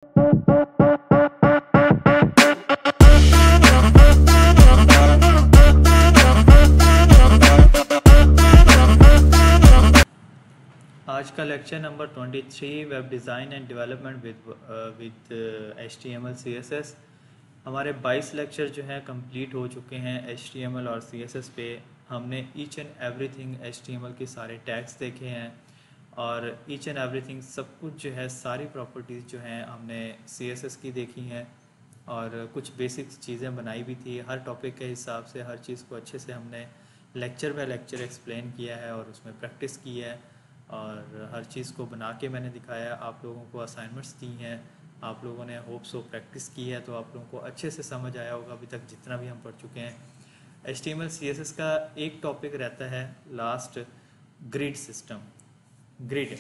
आज का lecture number 23 web design and development with HTML CSS। हमारे 22 लेक्चर जो हैं कंप्लीट हो चुके हैं HTML और CSS पे। हमने ईच एंड एवरीथिंग HTML के सारे टैग्स देखे हैं और ईच एंड एवरीथिंग सब कुछ जो है, सारी प्रॉपर्टीज़ जो हैं हमने CSS की देखी हैं और कुछ बेसिक चीज़ें बनाई भी थी। हर टॉपिक के हिसाब से हर चीज़ को अच्छे से हमने लेक्चर बाय लेक्चर एक्सप्लेन किया है और उसमें प्रैक्टिस की है और हर चीज़ को बना के मैंने दिखाया। आप लोगों को असाइनमेंट्स दी हैं, आप लोगों ने होप सो प्रैक्टिस की है, तो आप लोगों को अच्छे से समझ आया होगा अभी तक जितना भी हम पढ़ चुके हैं। HTML CSS का एक टॉपिक रहता है लास्ट, ग्रिड सिस्टम। ग्रिड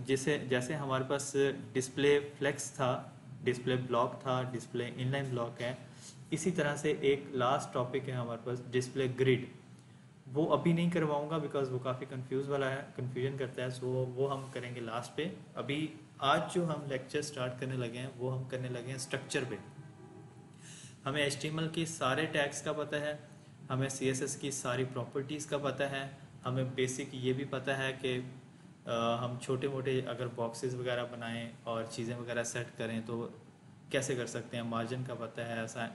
जैसे हमारे पास डिस्प्ले फ्लेक्स था, डिस्प्ले ब्लॉक था, डिस्प्ले इनलाइन ब्लॉक है, इसी तरह से एक लास्ट टॉपिक है हमारे पास डिस्प्ले ग्रिड। वो अभी नहीं करवाऊंगा बिकॉज वो काफ़ी कन्फ्यूजन करता है, सो वो हम करेंगे लास्ट पे। अभी आज जो हम लेक्चर स्टार्ट करने लगे हैं वो हम करने लगे हैं स्ट्रक्चर पे। हमें HTML की सारे टैग्स का पता है, हमें CSS की सारी प्रॉपर्टीज़ का पता है, हमें बेसिक ये भी पता है कि हम छोटे मोटे अगर बॉक्सेस वगैरह बनाएं और चीज़ें वगैरह सेट करें तो कैसे कर सकते हैं। मार्जिन का पता है, ऐसा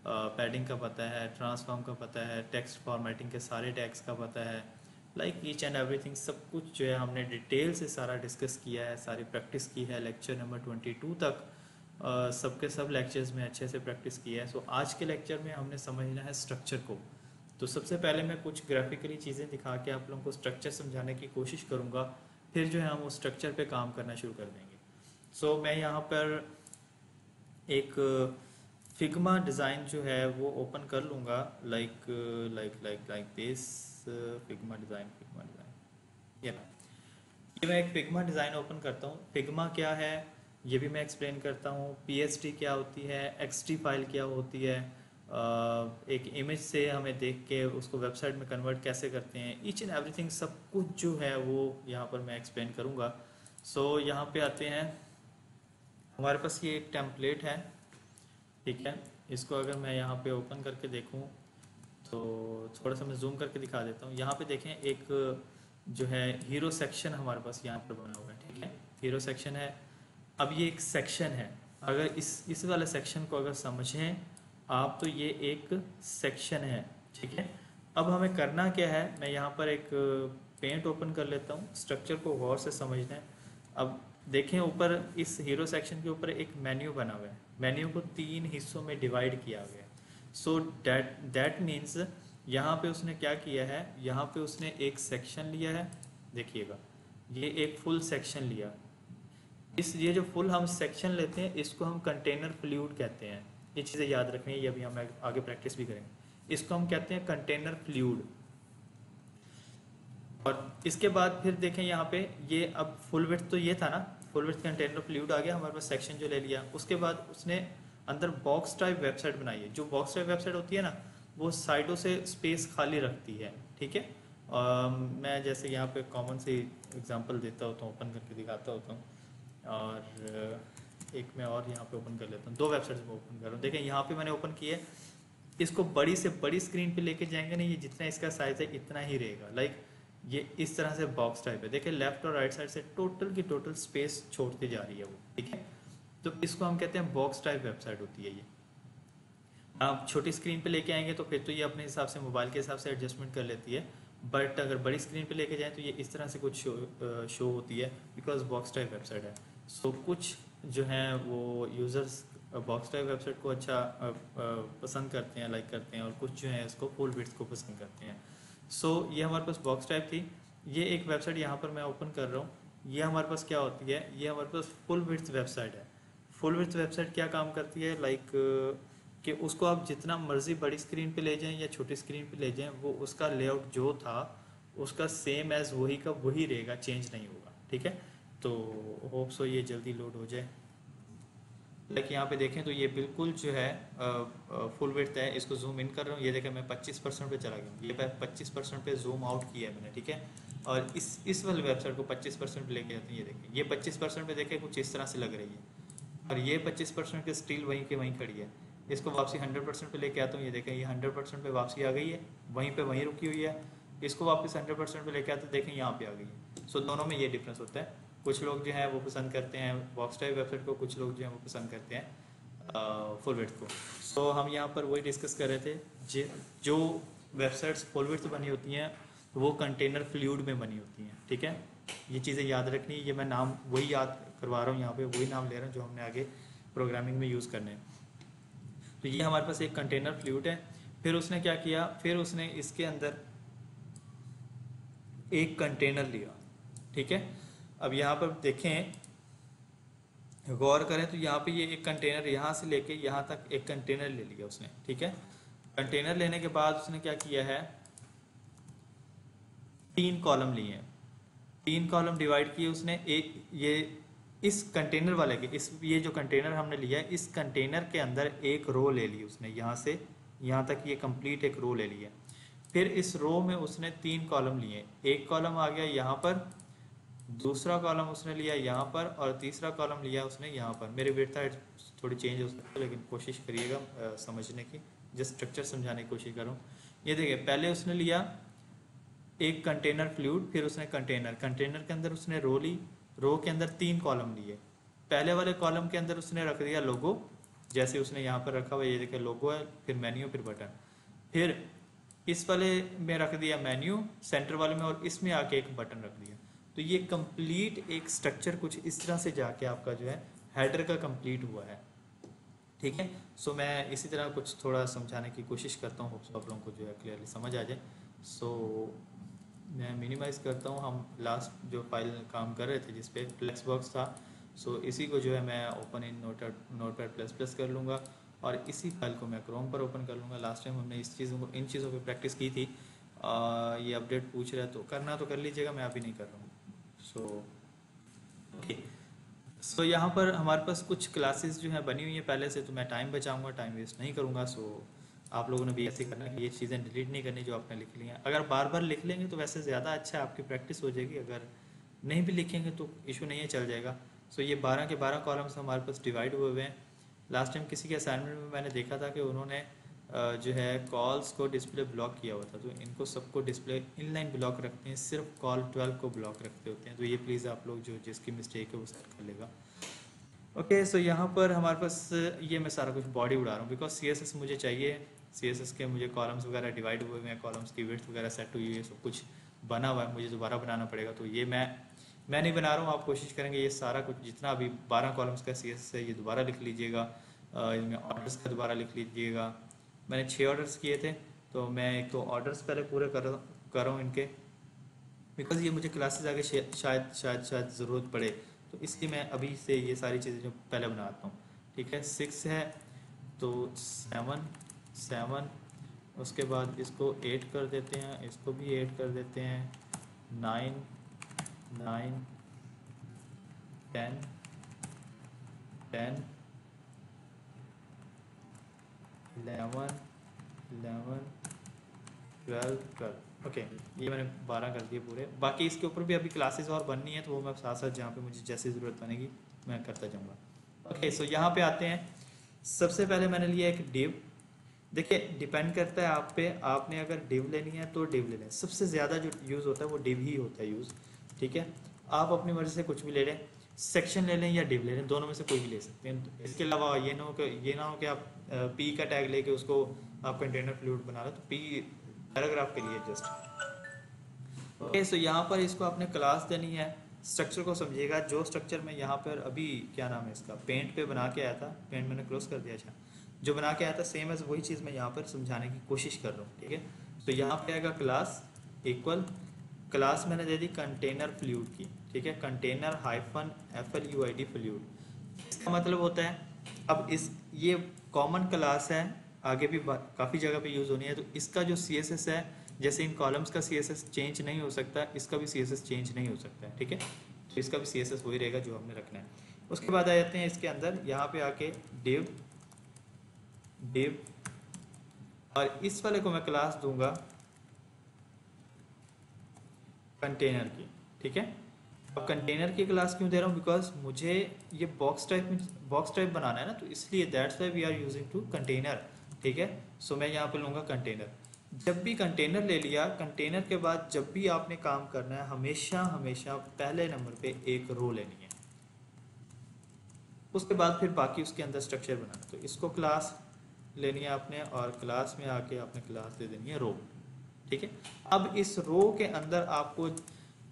पैडिंग का पता है, ट्रांसफॉर्म का पता है, टेक्स्ट फॉर्मेटिंग के सारे टैग्स का पता है। लाइक ईच एंड एवरीथिंग सब कुछ जो है हमने डिटेल से सारा डिस्कस किया है, सारी प्रैक्टिस की है लेक्चर नंबर 22 तक। सबके सब लेक्चर्स में अच्छे से प्रैक्टिस किया है। सो आज के लेक्चर में हमने समझना है स्ट्रक्चर को। तो सबसे पहले मैं कुछ ग्राफिकली चीज़ें दिखा के आप लोगों को स्ट्रक्चर समझाने की कोशिश करूँगा, फिर जो है हम उस स्ट्रक्चर पे काम करना शुरू कर देंगे। सो मैं यहाँ पर एक फिग्मा डिज़ाइन जो है वो ओपन कर लूँगा, लाइक दिस फिग्मा डिज़ाइन ये मैं एक फिग्मा डिज़ाइन ओपन करता हूँ। फिग्मा क्या है ये भी मैं एक्सप्लेन करता हूँ, PST क्या होती है, XT फाइल क्या होती है, एक इमेज से हमें देख के उसको वेबसाइट में कन्वर्ट कैसे करते हैं, ईच एंड एवरीथिंग सब कुछ जो है वो यहाँ पर मैं एक्सप्लेन करूँगा। सो यहाँ पे आते हैं, हमारे पास ये एक टेम्पलेट है, ठीक है। इसको अगर मैं यहाँ पे ओपन करके देखूँ तो थोड़ा सा मैं जूम करके दिखा देता हूँ। यहाँ पे देखें एक जो है हीरो सेक्शन हमारे पास यहाँ पर बना हुआ है, ठीक है। हीरो सेक्शन है। अब ये एक सेक्शन है, अगर इस वाले सेक्शन को अगर समझें आप तो ये एक सेक्शन है, ठीक है। अब हमें करना क्या है, मैं यहाँ पर एक पेंट ओपन कर लेता हूँ, स्ट्रक्चर को गौर से समझना है। अब देखें ऊपर इस हीरो सेक्शन के ऊपर एक मेन्यू बना हुआ है, मेन्यू को 3 हिस्सों में डिवाइड किया गया है। सो दैट मीन्स यहाँ पे उसने क्या किया है, यहाँ पे उसने एक सेक्शन लिया है, देखिएगा ये एक फुल सेक्शन लिया। ये जो फुल हम सेक्शन लेते हैं इसको हम कंटेनर फ्लूइड कहते हैं। ये चीज़ें याद रखनी है, ये अभी हम आगे प्रैक्टिस भी करेंगे। इसको हम कहते हैं कंटेनर फ्लूइड। और इसके बाद फिर देखें यहाँ पे ये अब फुल विड्थ तो ये था ना, फुल विड्थ कंटेनर फ्लूइड आ गया हमारे पास, सेक्शन जो ले लिया। उसके बाद उसने अंदर बॉक्स टाइप वेबसाइट बनाई है। जो बॉक्स टाइप वेबसाइट होती है ना वो साइडों से स्पेस खाली रखती है, ठीक है। मैं जैसे यहाँ पे कॉमन सी एग्जांपल देता होता हूँ, ओपन करके दिखाता होता हूँ। और एक मैं और यहाँ पे ओपन कर लेता हूँ, 2 वेबसाइट्स में ओपन कर रहा हूँ। देखें यहाँ पे मैंने ओपन किया है, इसको बड़ी से बड़ी स्क्रीन पे लेके जाएंगे ना, ये जितना इसका साइज है इतना ही रहेगा। लाइक ये इस तरह से बॉक्स टाइप है। देखिए लेफ्ट और राइट साइड से टोटल की टोटल स्पेस छोड़ती जा रही है वो, ठीक है। तो इसको हम कहते हैं बॉक्स टाइप वेबसाइट होती है ये। आप छोटी स्क्रीन पे लेके आएंगे तो फिर तो ये अपने हिसाब से मोबाइल के हिसाब से एडजस्टमेंट कर लेती है, बट अगर बड़ी स्क्रीन पे लेके जाएं तो ये इस तरह से कुछ शो होती है, बिकॉज बॉक्स टाइप वेबसाइट है। सो कुछ जो हैं वो यूज़र्स बॉक्स टाइप वेबसाइट को अच्छा पसंद करते हैं, लाइक करते हैं, और कुछ जो है इसको फुल विड्थ को पसंद करते हैं। सो ये हमारे पास बॉक्स टाइप थी। ये एक वेबसाइट यहाँ पर मैं ओपन कर रहा हूँ, ये हमारे पास क्या होती है, ये हमारे पास फुल विड्थ वेबसाइट है। फुल विड्थ वेबसाइट क्या काम करती है, लाइक कि उसको आप जितना मर्जी बड़ी स्क्रीन पे ले जाएं या छोटी स्क्रीन पे ले जाएं, वो उसका लेआउट जो था उसका सेम एज वही का वही रहेगा, चेंज नहीं होगा, ठीक है। तो होप सो ये जल्दी लोड हो जाए। लाइक यहाँ पे देखें तो ये बिल्कुल जो है फुल विड्थ है। इसको जूम इन कर रहा हूँ, ये देखें मैं 25% पे चला गया, ये 25% पे जूम आउट किया है मैंने, ठीक है। और इस वाले वेबसाइट को 25% पे लेके जाते हैं, ये देखें ये 25% पे देखें कुछ इस तरह से लग रही है। और ये 25% की स्टील वहीं के वहीं खड़ी है। इसको वापसी 100% पे लेके आता हूँ, ये देखें ये 100% पे वापसी आ गई है, वहीं पे वहीं रुकी हुई है। इसको वापस 100% पे लेके आते हैं, देखें यहाँ पे आ गई है। सो दोनों में ये डिफरेंस होता है। कुछ लोग जो है वो पसंद करते हैं बॉक्स टाइप वेबसाइट को, कुछ लोग जो है वो पसंद करते हैं फुल विड्थ को। सो हम यहाँ पर वही डिस्कस कर रहे थे, जो वेबसाइट्स फुल विड्थ बनी होती हैं वो कंटेनर फ्लूइड में बनी होती हैं, ठीक है। ये चीज़ें याद रखनी है, ये मैं नाम वही याद करवा रहा हूँ यहाँ पे, वही नाम ले रहा हूँ जो हमने आगे प्रोग्रामिंग में यूज़ करने हैं। तो ये हमारे पास एक कंटेनर फ्लूइड है। फिर उसने क्या किया, फिर उसने इसके अंदर एक कंटेनर लिया, ठीक है। अब यहाँ पर देखें, गौर करें तो यहाँ पे ये एक कंटेनर यहाँ से लेके यहाँ तक एक कंटेनर ले लिया उसने, ठीक है। कंटेनर लेने के बाद उसने क्या किया है, 3 कॉलम लिए हैं, 3 कॉलम डिवाइड किए उसने। एक ये इस कंटेनर वाले के, इस ये जो कंटेनर हमने लिया है इस कंटेनर के अंदर एक रो ले ली उसने, यहाँ से यहाँ तक ये कंप्लीट एक रो ले ली है। फिर इस रो में उसने 3 कॉलम लिए, एक कॉलम आ गया यहाँ पर, दूसरा कॉलम उसने लिया यहाँ पर, और तीसरा कॉलम लिया उसने यहाँ पर। मेरी विड्थ हाइट थोड़ी चेंज हो सकती है लेकिन कोशिश करिएगा समझने की, जिस स्ट्रक्चर समझाने की कोशिश करूँ। ये देखिए, पहले उसने लिया एक कंटेनर फ्लूइड, फिर उसने कंटेनर के अंदर उसने रो ली, रो के अंदर 3 कॉलम लिए। पहले वाले कॉलम के अंदर उसने रख दिया लोगो, जैसे उसने यहाँ पर रखा हुआ, ये देखिए लोगो है, फिर मेन्यू, फिर बटन। फिर इस वाले में रख दिया मेन्यू सेंटर वाले में, और इसमें आके एक बटन रख दिया। तो ये कंप्लीट एक स्ट्रक्चर कुछ इस तरह से जाके आपका जो है हेडर का कंप्लीट हुआ है, ठीक है। सो मैं इसी तरह कुछ थोड़ा समझाने की कोशिश करता हूँ, होप्स आप लोगों को जो है क्लियरली समझ आ जाए। सो मैं मिनिमाइज़ करता हूँ। हम लास्ट जो फाइल काम कर रहे थे जिस पे फ्लेक्स बॉक्स था, सो इसी को जो है मैं open in notepad plus plus कर लूँगा, और इसी फाइल को मैं क्रोम पर ओपन कर लूँगा। लास्ट टाइम हमने इन चीज़ों पे प्रैक्टिस की थी। ये अपडेट पूछ रहा है तो करना तो कर लीजिएगा, मैं अभी नहीं कर रहा हूँ। सो ओके, सो यहाँ पर हमारे पास कुछ क्लासेस जो हैं बनी हुई हैं पहले से, तो मैं टाइम बचाऊंगा, टाइम वेस्ट नहीं करूँगा। सो आप लोगों ने भी ऐसे करना कि ये चीज़ें डिलीट नहीं करनी जो आपने लिख ली हैं। अगर बार बार लिख लेंगे तो वैसे ज़्यादा अच्छा है, आपकी प्रैक्टिस हो जाएगी। अगर नहीं भी लिखेंगे तो इशू नहीं है, चल जाएगा। सो ये 12 के 12 कॉलम्स हमारे पास डिवाइड हुए हुए हैं। लास्ट टाइम किसी के असाइनमेंट में मैंने देखा था कि उन्होंने जो है कॉल्स को डिस्प्ले ब्लॉक किया हुआ था, तो इनको सबको डिस्प्ले इनलाइन ब्लॉक रखते हैं, सिर्फ कॉल 12 को ब्लॉक रखते होते हैं। तो ये प्लीज़ आप लोग जो जिसकी मिस्टेक है वो सेट कर लेगा। ओके, सो यहाँ पर हमारे पास ये मैं सारा कुछ बॉडी उड़ा रहा हूँ बिकॉज CSS मुझे चाहिए। CSS के मुझे कॉलम्स वगैरह डिवाइड हुए हैं, कॉलम्स की विड्थ वगैरह सेट हुई है, सब कुछ बना हुआ है, मुझे दोबारा बनाना पड़ेगा। तो ये मैं नहीं बना रहा हूँ, आप कोशिश करेंगे ये सारा कुछ जितना अभी 12 कॉलम्स का CSS है ये दोबारा लिख लीजिएगा। इनमें ऑर्डर्स का दोबारा लिख लीजिएगा। मैंने 6 ऑर्डर्स किए थे, तो मैं एक तो ऑर्डर्स पहले पूरे कर रहा हूँ इनके, बिकॉज ये मुझे क्लासेस आगे शायद ज़रूरत पड़े, तो इसलिए मैं अभी से ये सारी चीज़ें जो पहले बनाता हूँ, ठीक है। 6 है तो 7, उसके बाद इसको 8 कर देते हैं, इसको भी 8 कर देते हैं, 9, 10, 11, 12। ओके, ये मैंने 12 कर दिए पूरे। बाकी इसके ऊपर भी अभी क्लासेस और बननी है, तो वो मैं साथ साथ जहाँ पे मुझे जैसी ज़रूरत बनेगी मैं करता जाऊँगा। ओके, सो यहाँ पे आते हैं। सबसे पहले मैंने लिया एक डिव। देखिए, डिपेंड करता है आप पे, आपने अगर डिव लेनी है तो डिव ले लें। सबसे ज़्यादा जो यूज़ होता है वो डिव ही होता है यूज़, ठीक है। आप अपनी मर्ज़ी से कुछ भी ले लें, सेक्शन ले लें या डिव ले लें, दोनों में से कोई भी ले सकते हैं। इसके अलावा ये ना हो कि आप पी का टैग लेके उसको आप कंटेनर फ्लूइड बना लो, तो पी पैराग्राफ के लिए जस्ट। ओके, सो यहाँ पर इसको आपने क्लास देनी है। स्ट्रक्चर को समझिएगा, जो स्ट्रक्चर मैं यहाँ पर अभी क्या नाम है इसका पेंट पे बना के आया था, पेंट मैंने क्लोज कर दिया था, जो बना के आया था सेम एज वही चीज़ मैं यहाँ पर समझाने की कोशिश कर रहा हूँ, ठीक है। तो यहाँ पे आएगा क्लास इक्वल, क्लास मैंने दे दी कंटेनर फ्लूइड की, ठीक है, कंटेनर -FLUID फ्लूइड। इसका मतलब होता है, अब ये कॉमन क्लास है, आगे भी काफ़ी जगह पे यूज़ होनी है। तो इसका जो CSS है, जैसे इन कॉलम्स का CSS चेंज नहीं हो सकता, इसका भी CSS चेंज नहीं हो सकता है, ठीक है। तो इसका भी CSS वही रहेगा जो हमने रखना है। उसके बाद आ जाते हैं इसके अंदर, यहाँ पे आके डिव, और इस वाले को मैं क्लास दूंगा कंटेनर की, ठीक है। अब कंटेनर की क्लास क्यों दे रहा हूँ, बिकॉज मुझे ये बॉक्स टाइप बनाना है ना, तो इसलिए that's why we are using two container. ठीक है, सो मैं यहाँ पे लूँगा कंटेनर। जब भी कंटेनर ले लिया, कंटेनर के बाद जब भी आपने काम करना है, हमेशा हमेशा पहले नंबर पे एक रो लेनी है, उसके बाद फिर बाकी उसके अंदर स्ट्रक्चर बनाना। तो इसको क्लास लेनी है आपने, और क्लास में आके आपने क्लास दे देनी है रो। ठीक है, अब इस रो के अंदर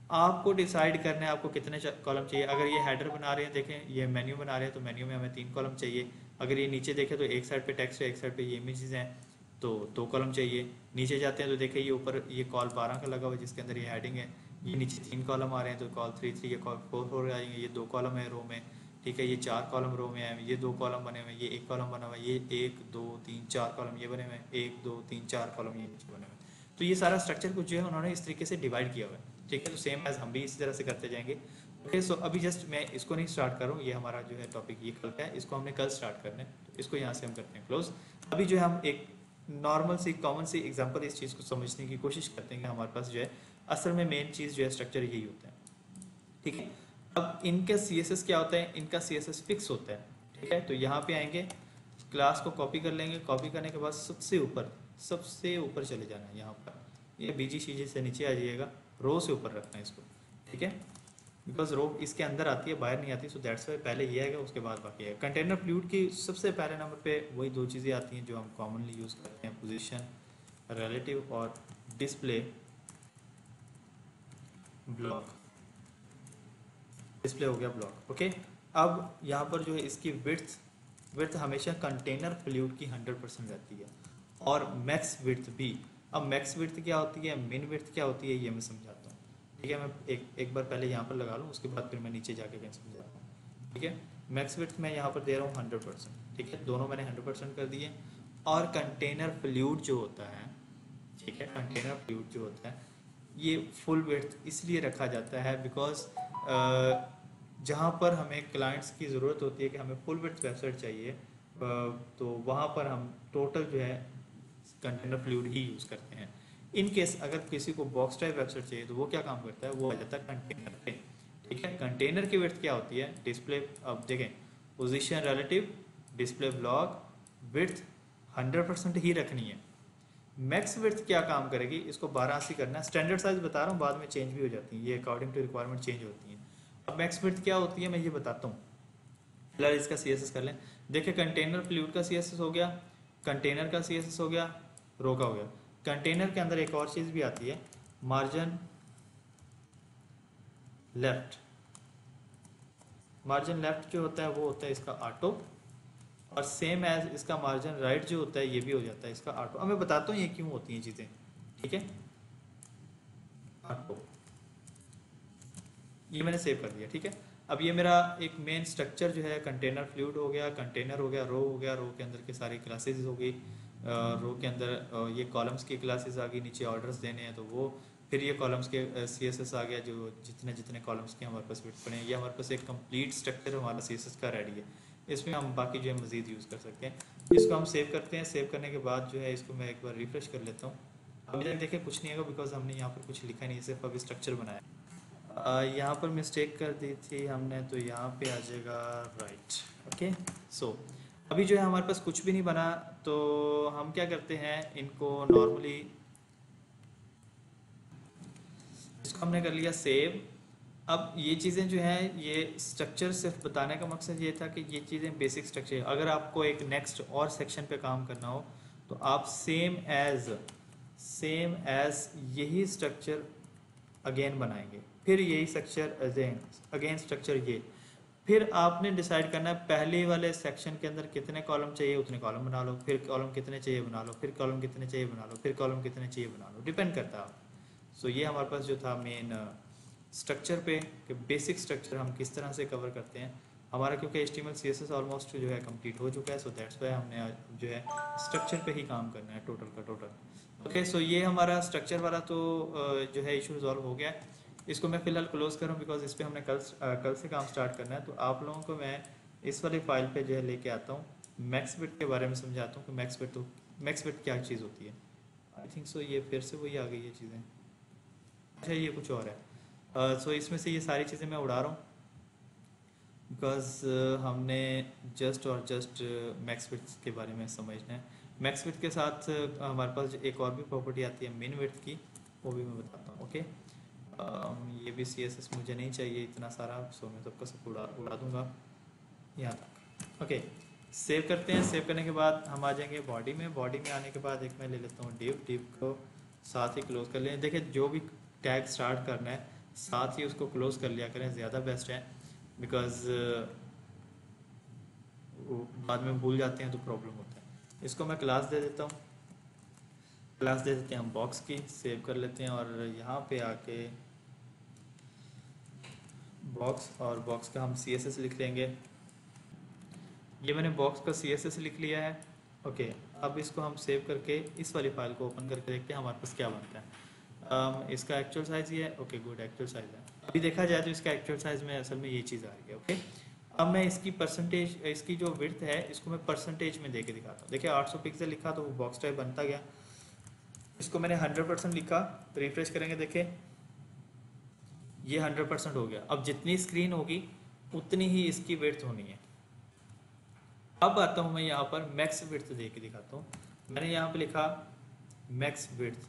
आपको डिसाइड करना है आपको कितने कॉलम चाहिए। अगर ये हेडर बना रहे हैं, देखें ये मेन्यू बना रहे हैं, तो मेन्यू में हमें 3 कॉलम चाहिए। अगर ये नीचे देखें तो एक साइड पे टेक्स्ट है, एक साइड पे ये इमेजेस हैं, तो 2 कॉलम चाहिए। नीचे जाते हैं तो देखें ये ऊपर ये कॉल 12 का लगा हुआ है जिसके अंदर ये हेडिंग है। ये नीचे 3 कॉलम आ रहे हैं, तो कॉल 3 3, ये कॉल 4 4 आएंगे। ये 2 कॉलम है रो में। ठीक है, ये 4 कॉलम रो में है, ये 2 कॉलम बने हुए हैं, ये 1 कॉलम बना हुआ है, ये 1 2 3 4 कॉलम ये बने हुए हैं, 1 2 3 4 कॉलम ये नीचे बने हुए हैं। तो ये सारा स्ट्रक्चर कुछ जो है उन्होंने इस तरीके से डिवाइड किया हुआ है। ठीक है, तो सेम एज हम भी इसी तरह से करते जाएंगे। ओके, सो अभी जस्ट मैं इसको नहीं स्टार्ट कर रहा हूँ, ये हमारा जो है टॉपिक ये कल का है, इसको हमने कल स्टार्ट करना है, तो इसको यहाँ से हम करते हैं क्लोज। अभी जो है हम एक नॉर्मल सी कॉमन सी एग्जांपल इस चीज़ को समझने की कोशिश करते हैं कि हमारे पास जो है असल में मेन चीज़ जो है स्ट्रक्चर यही होता है। ठीक है, अब इनका CSS क्या होता है, इनका CSS फिक्स होता है। ठीक है, तो यहाँ पे आएंगे, क्लास को कॉपी कर लेंगे, कॉपी करने के बाद सबसे ऊपर चले जाना है। यहाँ पर ये बीजी शीजी से नीचे आ जाइएगा, रो से ऊपर रखना है इसको। ठीक है, बिकॉज रो इसके अंदर आती है, बाहर नहीं आती, सो दैट्स वाई पहले ये आएगा, उसके बाद बाकी आएगा। कंटेनर फ्लूइड की सबसे पहले नंबर पे वही 2 चीज़ें आती हैं जो हम कॉमनली यूज़ करते हैं, पोजीशन रिलेटिव और डिस्प्ले ब्लॉक। डिस्प्ले हो गया ब्लॉक। ओके, अब यहाँ पर जो है इसकी विड्थ हमेशा कंटेनर फ्लूइड की 100% रहती है, और मैक्स विड्थ भी। अब मैक्स विड्थ क्या होती है, मिन विड्थ क्या होती है, ये मैं समझाता हूँ। ठीक है, मैं एक बार पहले यहाँ पर लगा लूँ, उसके बाद फिर मैं नीचे जाके कहीं समझाता हूँ। ठीक है, मैक्स विड्थ मैं यहाँ पर दे रहा हूँ 100%। ठीक है, दोनों मैंने 100% कर दिए। और कंटेनर फ्लूइड जो होता है, ठीक है, कंटेनर फ्लूइड जो होता है ये फुल विड्थ इसलिए रखा जाता है बिकॉज जहाँ पर हमें क्लाइंट्स की ज़रूरत होती है कि हमें फुल विड्थ वेबसाइट चाहिए, तो वहाँ पर हम टोटल जो है कंटेनर फ्लूइड ही यूज़ करते हैं। इन केस अगर किसी को बॉक्स टाइप वेबसाइट चाहिए तो वो क्या काम करता है, वो आ जाता है कंटेनर पे। ठीक है, कंटेनर की विड्थ क्या होती है, डिस्प्ले, अब देखें, position relative, display block, width 100% ही रखनी है। मैक्स विड्थ क्या काम करेगी, इसको 1280 करना है। स्टैंडर्ड साइज बता रहा हूँ, बाद में चेंज भी हो जाती है, ये अकॉर्डिंग टू रिक्वायरमेंट चेंज होती है। अब मैक्स विड्थ क्या होती है मैं ये बताता हूँ, फिलहाल इसका CSS कर लें। देखिए, कंटेनर फ्लूइड का CSS हो गया, कंटेनर का CSS हो गया, रो का हो गया। कंटेनर के अंदर एक और चीज़ भी आती है, मार्जिन लेफ्ट। मार्जिन लेफ्ट जो होता है वो होता है इसका ऑटो, और सेम एज इसका मार्जिन राइट जो होता है ये भी हो जाता है इसका ऑटो। अब मैं बताता हूँ ये क्यों होती हैं चीज़ें। ठीक है, ऑटो ये मैंने सेव कर दिया। ठीक है, अब ये मेरा एक मेन स्ट्रक्चर जो है कंटेनर फ्लूइड हो गया, कंटेनर हो गया, रो हो गया, रो के अंदर के सारी क्लासेस हो गई, रो के अंदर ये कॉलम्स की क्लासेस आ गई, नीचे ऑर्डर्स देने हैं तो वो, फिर ये कॉलम्स के CSS आ गया, जो जितने जितने कॉलम्स के हमारे पास विड्थ पड़े हैं, ये हमारे पास एक कंप्लीट स्ट्रक्चर हमारा CSS का रेडी है। इसमें हम बाकी जो है मज़ीद यूज़ कर सकते हैं। इसको हम सेव करते हैं, सेव करने के बाद जो है इसको मैं एक बार रिफ्रेश कर लेता हूँ। अभी तक देखें कुछ नहीं होगा बिकॉज हमने यहाँ पर कुछ लिखा नहीं, सिर्फ अभी स्ट्रक्चर बनाया। यहाँ पर मिस्टेक कर दी थी हमने, तो यहाँ पे आ जाएगा राइट। ओके, सो अभी जो है हमारे पास कुछ भी नहीं बना, तो हम क्या करते हैं, इनको नॉर्मली इसको हमने कर लिया सेव। अब ये चीज़ें जो हैं, ये स्ट्रक्चर सिर्फ बताने का मकसद ये था कि ये चीज़ें बेसिक स्ट्रक्चर, अगर आपको एक नेक्स्ट और सेक्शन पे काम करना हो तो आप सेम एज यही स्ट्रक्चर अगेन बनाएंगे, फिर यही स्ट्रक्चर अगेन स्ट्रक्चर ये, फिर आपने डिसाइड करना है पहले वाले सेक्शन के अंदर कितने कॉलम चाहिए उतने कॉलम बना लो, फिर कॉलम कितने चाहिए बना लो, फिर कॉलम कितने चाहिए बना लो, फिर कॉलम कितने चाहिए बना लो, डिपेंड करता है आप। सो ये हमारे पास जो था मेन स्ट्रक्चर पे, कि बेसिक स्ट्रक्चर हम किस तरह से कवर करते हैं हमारा, क्योंकि HTML CSS ऑलमोस्ट जो है कंप्लीट हो चुका है, सो दैट्स वाई हमने जो है स्ट्रक्चर पे ही काम करना है टोटल का टोटल। ओके, सो ये हमारा स्ट्रक्चर वाला तो जो है इशू रिजॉल्व हो गया। इसको मैं फ़िलहाल क्लोज करूँ बिकॉज इस पर हमने कल से काम स्टार्ट करना है। तो आप लोगों को मैं इस वाली फाइल पे जो है लेके आता हूँ, मैक्स बिट के बारे में समझाता हूँ कि मैक्स बिट क्या चीज़ होती है। आई थिंक सो ये फिर से वही आ गई ये चीज़ें, अच्छा ये कुछ और है। सो इसमें से ये सारी चीज़ें मैं उड़ा रहा हूँ बिकॉज हमने जस्ट और जस्ट मैक्स विड्थ के बारे में समझना है। मैक्स विड्थ के साथ हमारे पास एक और भी प्रॉपर्टी आती है मिन विड्थ की, वो भी मैं बताता हूँ। ओके, ये भी CSS मुझे नहीं चाहिए इतना सारा, सो मैं सबका सब उड़ा दूंगा यहाँ तक। ओके, सेव करते हैं। सेव करने के बाद हम आ जाएंगे बॉडी में। बॉडी में आने के बाद एक मैं ले लेता हूँ डिव को साथ ही क्लोज कर लें। देखिए जो भी टैग स्टार्ट करना है साथ ही उसको क्लोज कर लिया करें, ज़्यादा बेस्ट है, बिकॉज बाद में भूल जाते हैं तो प्रॉब्लम होता है। इसको मैं क्लास दे देता हूँ, क्लास दे देते हैं हम बॉक्स की, सेव कर लेते हैं और यहाँ पे आके बॉक्स, और बॉक्स का हम CSS लिख लेंगे। ये मैंने बॉक्स का CSS लिख लिया है। ओके, अब इसको हम सेव करके इस वाली फाइल को ओपन करके देखते हैं हमारे पास क्या बनता है। इसका एक्चुअल साइज ये है। ओके गुड, एक्चुअल साइज है। अभी देखा जाए तो इसका एक्चुअल साइज में असल में ये चीज़ आ रही है। ओके, अब मैं इसकी परसेंटेज, इसकी जो विड्थ है इसको मैं परसेंटेज में देके दिखाता हूँ। देखिए 800 पिक्सल लिखा तो वो बॉक्स टाइप बनता गया। इसको मैंने 100% लिखा, रिफ्रेश करेंगे, देखें ये 100% हो गया। अब जितनी स्क्रीन होगी उतनी ही इसकी विड्थ होनी है। अब आता हूँ मैं यहाँ पर मैक्स विड्थ दे के दिखाता हूँ। मैंने यहाँ पे लिखा मैक्स विड्थ,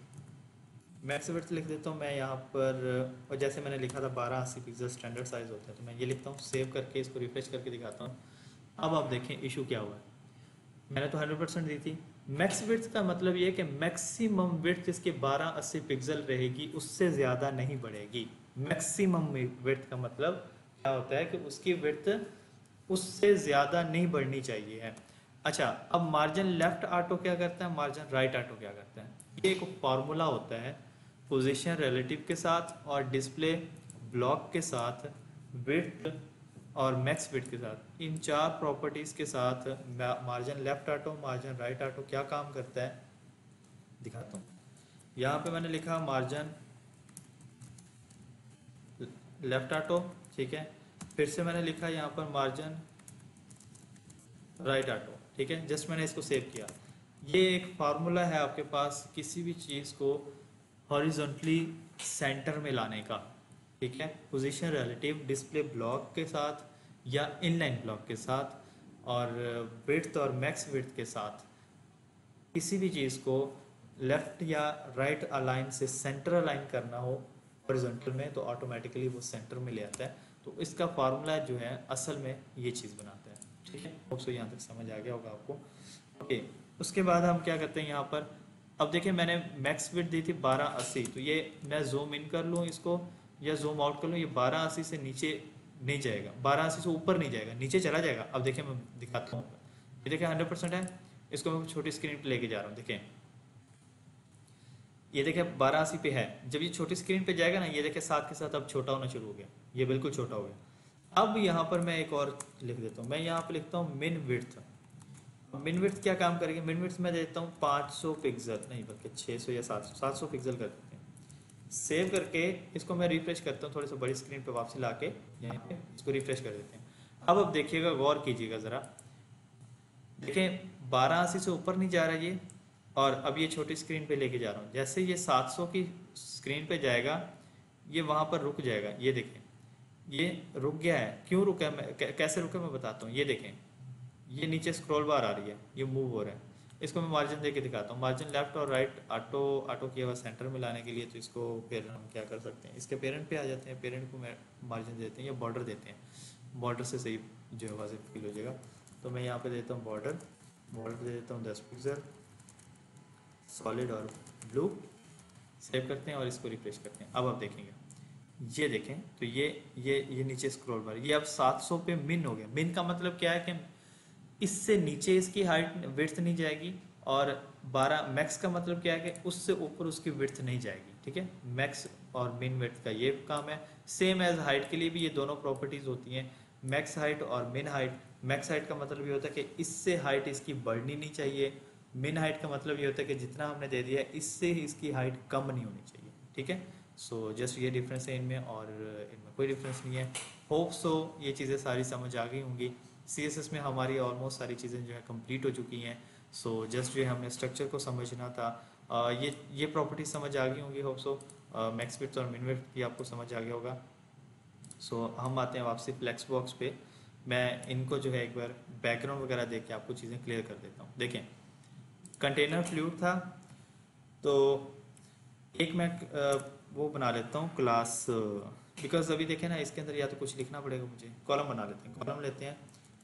मैक्स विड्थ लिख देता हूँ मैं यहाँ पर, और जैसे मैंने लिखा था 1280 पिक्सल स्टैंडर्ड साइज होता है, तो मैं ये लिखता हूँ। सेव करके इसको रिफ्रेश करके दिखाता हूँ। अब आप देखें इशू क्या हुआ है। मैंने तो 100% दी थी। मैक्स विड्थ का मतलब ये है कि मैक्सिमम विड्थ इसकी 1280 पिक्सल रहेगी, उससे ज़्यादा नहीं बढ़ेगी। मैक्सिमम विड्थ का मतलब क्या होता है कि उसकी विड्थ उससे ज़्यादा नहीं बढ़नी चाहिए है। अच्छा, अब मार्जिन लेफ्ट ऑटो क्या करता है, मार्जिन राइट ऑटो क्या करता है, ये एक फार्मूला होता है पोजीशन रिलेटिव के साथ और डिस्प्ले ब्लॉक के साथ, विड्थ और मैक्स विड्थ के साथ, इन चार प्रॉपर्टीज़ के साथ margin left auto, margin right auto क्या काम करता है दिखाता हूँ। यहाँ पे मैंने लिखा मार्जिन लेफ्ट ऑटो, ठीक है। फिर से मैंने लिखा यहाँ पर मार्जिन राइट ऑटो, ठीक है। जस्ट मैंने इसको सेव किया। ये एक फार्मूला है आपके पास किसी भी चीज़ को हॉरिजॉन्टली सेंटर में लाने का, ठीक है। पोजीशन रिलेटिव डिस्प्ले ब्लॉक के साथ या इनलाइन ब्लॉक के साथ और विड्थ और मैक्स विड्थ के साथ किसी भी चीज़ को लेफ्ट या राइट अलाइन से सेंटर अलाइन करना हो हॉरिजॉन्टल में, तो ऑटोमेटिकली वो सेंटर में ले आता है। तो इसका फार्मूला जो है असल में ये चीज़ बनाता है, ठीक है। होप्स यहाँ तक समझ आ गया होगा आपको। ओके, उसके बाद हम क्या करते हैं यहाँ पर, अब देखिए मैंने मैक्स विड्थ दी थी 1280, तो ये मैं जूम इन कर लूँ इसको या जूम आउट कर लूँ, ये 1280 से नीचे नहीं जाएगा, 1280 से ऊपर नहीं जाएगा, नीचे चला जाएगा। अब देखिए मैं दिखाता हूँ, ये देखिए 100% है। इसको मैं छोटी स्क्रीन पर लेके जा रहा हूँ, देखें ये देखिए 1280 पे है। जब ये छोटी स्क्रीन पे जाएगा ना, ये देखिए साथ के साथ अब छोटा होना शुरू हो गया, ये बिल्कुल छोटा हो गया। अब यहाँ पर मैं एक और लिख देता हूँ, मैं यहाँ पर लिखता हूँ मिन विड्थ। मिन विड्थ क्या काम करेगी, मिन विड्थ मैं देता हूँ 500 पिक्सल, नहीं बल्कि 600 या 700 पिक्सल कर देते हैं। सेव करके इसको मैं रिफ्रेश करता हूँ, थोड़ी सी बड़ी स्क्रीन पे वापसी ला के यहाँ पे इसको रिफ्रेश कर देते हैं। अब देखिएगा, गौर कीजिएगा ज़रा, देखें 1280 से ऊपर नहीं जा रहा ये, और अब ये छोटी स्क्रीन पे लेके जा रहा हूँ। जैसे ये 700 की स्क्रीन पे जाएगा ये वहाँ पर रुक जाएगा। ये देखें ये रुक गया है, क्यों रुका है, मैं कैसे रुका मैं बताता हूँ। ये देखें ये नीचे स्क्रॉल बार आ रही है, ये मूव हो रहा है। इसको मैं मार्जिन दे के दिखाता हूँ, मार्जिन लेफ्ट और राइट ऑटो किया हुआ सेंटर में लाने के लिए। तो इसको फिर हम क्या कर सकते हैं, इसके पेरेंट पे आ जाते हैं, पेरेंट को मैं मार्जिन देते हैं या बॉर्डर देते हैं, बॉर्डर से सही जो है वाजिब फील हो जाएगा। तो मैं यहाँ पे देता हूँ बॉर्डर दे देता हूँ 10 पिक्सल, सॉलिड और ब्लू। सेव करते हैं और इसको रिफ्रेश करते हैं। अब आप देखेंगे, ये देखें तो ये नीचे स्क्रॉल बार, ये अब 700 पे मिन हो गया। मिन का मतलब क्या है कि इससे नीचे इसकी हाइट विड्थ नहीं जाएगी, और 12 मैक्स का मतलब क्या है कि उससे ऊपर उसकी विड्थ नहीं जाएगी, ठीक है। मैक्स और मिन विड्थ का ये काम है। सेम एज हाइट के लिए भी ये दोनों प्रॉपर्टीज होती हैं, मैक्स हाइट और मिन हाइट। मैक्स हाइट का मतलब ये होता है कि इससे हाइट इसकी बढ़नी नहीं चाहिए, मिन हाइट का मतलब ये होता है कि जितना हमने दे दिया है इससे ही इसकी हाइट कम नहीं होनी चाहिए, ठीक है। सो जस्ट ये डिफरेंस है इनमें, और इनमें कोई डिफरेंस नहीं है। होप सो ये चीज़ें सारी समझ आ गई होंगी। CSS में हमारी ऑलमोस्ट सारी चीज़ें जो है कंप्लीट हो चुकी हैं। सो जस्ट जो है हमने स्ट्रक्चर को समझना था। ये प्रॉपर्टीज समझ आ गई होंगी होप सो। मैक्स विड्थ और मिन विड्थ भी आपको समझ आ गया होगा। सो हम आते हैं वापसी फ्लेक्स बॉक्स पे। मैं इनको जो है एक बार बैकग्राउंड वगैरह देख के आपको चीज़ें क्लियर कर देता हूँ। देखें, कंटेनर फ्लूइड था, तो एक मैं वो बना लेता हूँ क्लास, बिकॉज अभी देखें ना इसके अंदर या तो कुछ लिखना पड़ेगा मुझे। कॉलम बना लेते हैं, कॉलम लेते हैं,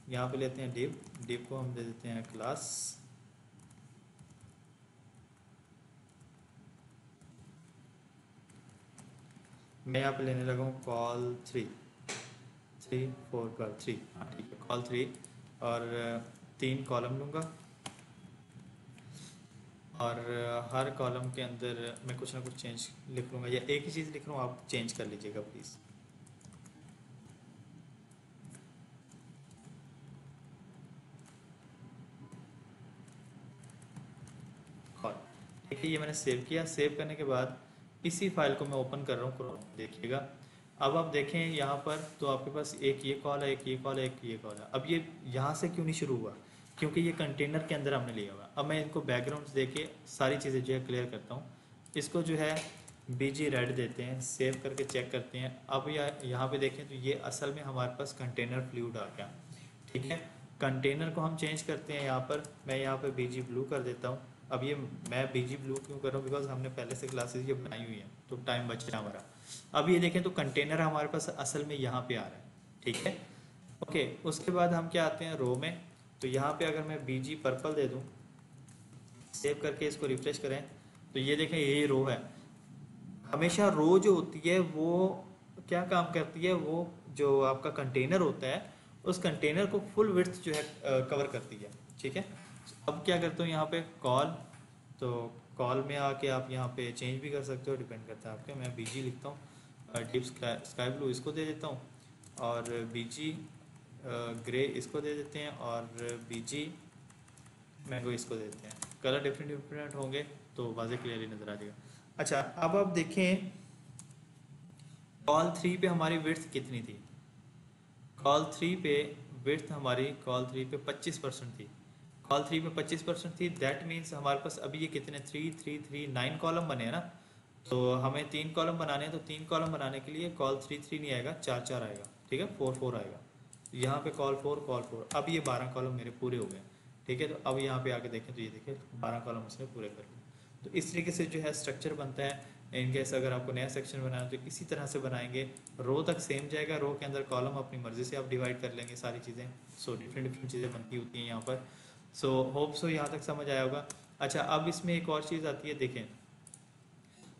यहाँ पे लेते हैं डिव, डिव को हम दे देते हैं क्लास। मैं यहाँ पे लेने लगा हूँ कॉल 3, 3 4 कॉल 3, हाँ ठीक है, कॉल 3, और 3 कॉलम लूँगा, और हर कॉलम के अंदर मैं कुछ ना कुछ चेंज लिख लूँगा, या एक ही चीज़ लिख रहा हूँ, आप चेंज कर लीजिएगा प्लीज़। कॉल, ठीक है, ये मैंने सेव किया। सेव करने के बाद इसी फाइल को मैं ओपन कर रहा हूँ क्रोम, देखिएगा। अब आप देखें यहाँ पर तो आपके पास एक ये कॉल है, एक ये कॉल है, एक ये कॉल है। अब ये यहाँ से क्यों नहीं शुरू हुआ? क्योंकि ये कंटेनर के अंदर हमने लिया हुआ। अब मैं इनको बैकग्राउंड दे के सारी चीज़ें जो है क्लियर करता हूँ। इसको जो है BG रेड देते हैं, सेव करके चेक करते हैं। अब यहाँ पे देखें तो ये असल में हमारे पास कंटेनर फ्लूइड आ गया, ठीक है। कंटेनर को हम चेंज करते हैं यहाँ पर, मैं यहाँ पर BG ब्लू कर देता हूँ। अब ये मैं BG ब्लू क्यों कर रहा हूँ? बिकॉज हमने पहले से क्लासेस ये बनाई हुई हैं, तो टाइम बच रहा है हमारा। अब ये देखें तो कंटेनर हमारे पास असल में यहाँ पे आ रहा है, ठीक है। ओके, उसके बाद हम क्या आते हैं रो में, तो यहाँ पे अगर मैं BG पर्पल दे दूँ, सेव करके इसको रिफ्रेश करें, तो ये देखें ये रो है। हमेशा रो जो होती है वो क्या काम करती है, वो जो आपका कंटेनर होता है उस कंटेनर को फुल विड्थ जो है कवर करती है, ठीक है। अब क्या करते हो यहाँ पे कॉल, तो कॉल में आके आप यहाँ पे चेंज भी कर सकते हो, डिपेंड करता है आपके। मैं BG लिखता हूँ, डिप स्काई ब्लू इसको दे देता हूँ, और BG ग्रे इसको दे देते हैं, और BG मैंगो इसको दे देते हैं। कलर डिफरेंट डिफरेंट होंगे तो वाज़े क्लियरली नज़र आ जाएगा। अच्छा, अब आप देखें कॉल 3 पे हमारी विड्थ कितनी थी? कॉल 3 पे विड्थ हमारी कॉल 3 पे 25% थी। कॉल 3 पे 25% थी, दैट मीन्स हमारे पास अभी ये कितने 3 3 3 9 कॉलम बने हैं ना। तो हमें 3 कॉलम बनाने हैं, तो 3 कॉलम बनाने के लिए कॉल 3 3 नहीं आएगा, 4 4 आएगा, ठीक है, 4 4 आएगा। यहाँ पे कॉल 4 कॉल 4, अब ये 12 कॉलम मेरे पूरे हो गए, ठीक है। तो अब यहाँ पे आके देखें तो ये देखिए 12 कॉलम उसने पूरे कर लिए। तो इस तरीके से जो है स्ट्रक्चर बनता है। इन केस अगर आपको नया सेक्शन बनाना तो इसी तरह से बनाएंगे। रो तक सेम जाएगा, रो के अंदर कॉलम अपनी मर्ज़ी से आप डिवाइड कर लेंगे सारी चीज़ें। सो डिफरेंट डिफरेंट चीज़ें बनती होती हैं यहाँ पर। सो होप सो यहाँ तक समझ आया होगा। अच्छा, अब इसमें एक और चीज़ आती है, देखें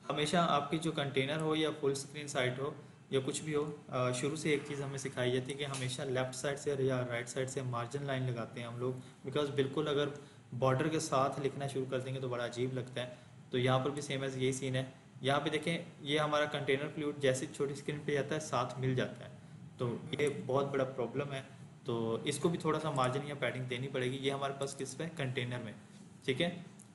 हमेशा आपकी जो कंटेनर हो या फुल स्क्रीन साइट हो या कुछ भी हो, शुरू से एक चीज़ हमें सिखाई जाती है कि हमेशा लेफ़्ट साइड से या राइट साइड से मार्जिन लाइन लगाते हैं हम लोग। बिकॉज बिल्कुल अगर बॉर्डर के साथ लिखना शुरू कर देंगे तो बड़ा अजीब लगता है। तो यहाँ पर भी सेम एज यही सीन है। यहाँ पे देखें ये हमारा कंटेनर फ्लूइड जैसे छोटी स्क्रीन पे जाता है साथ मिल जाता है, तो ये बहुत बड़ा प्रॉब्लम है। तो इसको भी थोड़ा सा मार्जिन या पैडिंग देनी पड़ेगी। ये हमारे पास किस पे? कंटेनर में, ठीक है।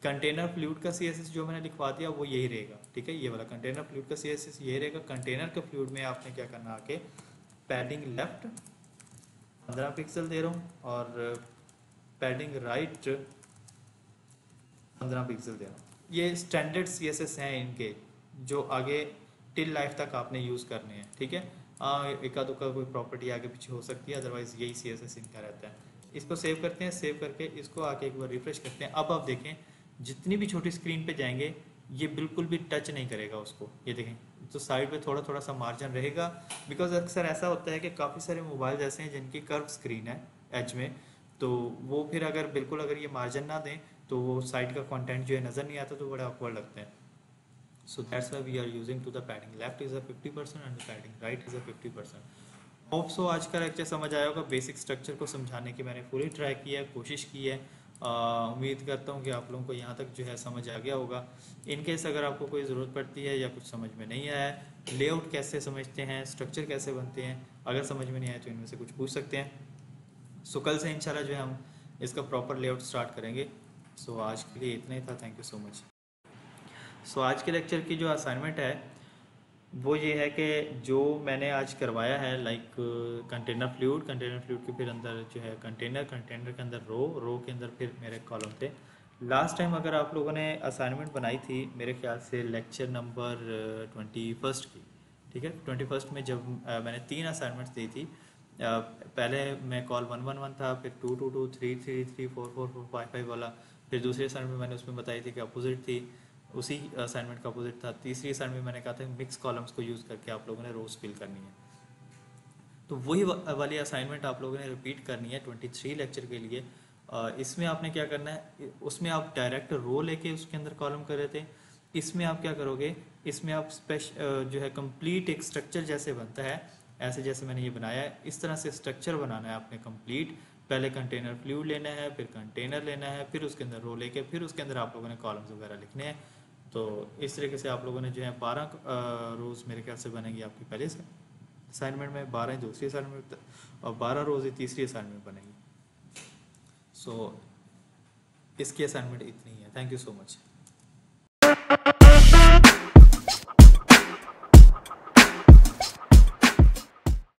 कंटेनर फ्लूइड का CSS जो मैंने लिखवा दिया वो यही रहेगा, ठीक है। ये वाला कंटेनर फ्लूइड का CSS यही रहेगा। कंटेनर के फ्लूइड में आपने क्या करना, आके पैडिंग लेफ्ट 15 पिक्सल दे रहा हूँ, और पैडिंग राइट 15 पिक्सल दे रहा हूँ। ये स्टैंडर्ड CSS हैं इनके, जो आगे टिल लाइफ तक आपने यूज़ करने हैं, ठीक है। एका दुक्का कोई प्रॉपर्टी आगे पीछे हो सकती है, अदरवाइज यही CSS इनका रहता है। इसको सेव करते हैं, सेव करके इसको आके एक बार रिफ्रेश करते हैं। अब आप देखें जितनी भी छोटी स्क्रीन पे जाएंगे ये बिल्कुल भी टच नहीं करेगा उसको। ये देखें तो साइड पे थोड़ा थोड़ा सा मार्जिन रहेगा, बिकॉज अक्सर ऐसा होता है कि काफ़ी सारे मोबाइल ऐसे हैं जिनकी कर्व स्क्रीन है एज में, तो वो फिर अगर बिल्कुल अगर ये मार्जिन ना दें तो वो साइड का कंटेंट जो है नज़र नहीं आता, तो बड़ा awkward लगता है। So that's why we are using to the padding left is a 50% and the padding right is a 50%. Hope so आज का लेक्चर समझ आया होगा। बेसिक स्ट्रक्चर को समझाने की मैंने पूरी ट्राई की है, कोशिश की है। उम्मीद करता हूँ कि आप लोगों को यहाँ तक जो है समझ आ गया होगा। इन केस अगर आपको कोई ज़रूरत पड़ती है या कुछ समझ में नहीं आया है, लेआउट कैसे समझते हैं, स्ट्रक्चर कैसे बनते हैं, अगर समझ में नहीं आया तो इनमें से कुछ पूछ सकते हैं। सो कल से इंशाल्लाह जो है हम इसका प्रॉपर लेआउट स्टार्ट करेंगे। सो आज के लिए इतना ही था, थैंक यू सो मच। सो आज के लेक्चर की जो असाइनमेंट है वो ये है कि जो मैंने आज करवाया है, लाइक कंटेनर फ्लूइड के फिर अंदर जो है कंटेनर के अंदर रो के अंदर फिर मेरे कॉलम थे, लास्ट टाइम अगर आप लोगों ने असाइनमेंट बनाई थी मेरे ख्याल से लेक्चर नंबर 21 की, ठीक है, 21 में जब मैंने 3 असाइनमेंट्स दी थी। पहले मैं कॉल 111 था, फिर 222, 333, 444, 55 वाला, फिर दूसरी असाइनमेंट मैंने उसमें बताई थी कि अपोजिट थी, उसी असाइनमेंट का अपोजिट था। तीसरी असाइनमेंट मैंने कहा था मिक्स कॉलम्स को यूज़ करके आप लोगों ने रोज फिल करनी है। तो वही वाली असाइनमेंट आप लोगों ने रिपीट करनी है 23 लेक्चर के लिए। इसमें आपने क्या करना है, उसमें आप डायरेक्ट रो लेके उसके अंदर कॉलम कर रहे थे। इसमें आप क्या करोगे, इसमें आप जो है कंप्लीट एक स्ट्रक्चर जैसे बनता है, ऐसे जैसे मैंने ये बनाया है, इस तरह से स्ट्रक्चर बनाना है आपने कंप्लीट। पहले कंटेनर फ्लूइड लेना है, फिर कंटेनर लेना है, फिर उसके अंदर रो लेके, फिर उसके अंदर आप लोगों ने कॉलम्स वगैरह लिखने हैं। तो इस तरीके से आप लोगों ने जो है 12 रोज़ मेरे ख्याल से बनेंगी आपकी पहले से असाइनमेंट में, 12 दूसरी असाइनमेंट और 12 रोज़ ही तीसरी असाइनमेंट बनेगी। सो इसकी असाइनमेंट इतनी ही है। Thank you so much.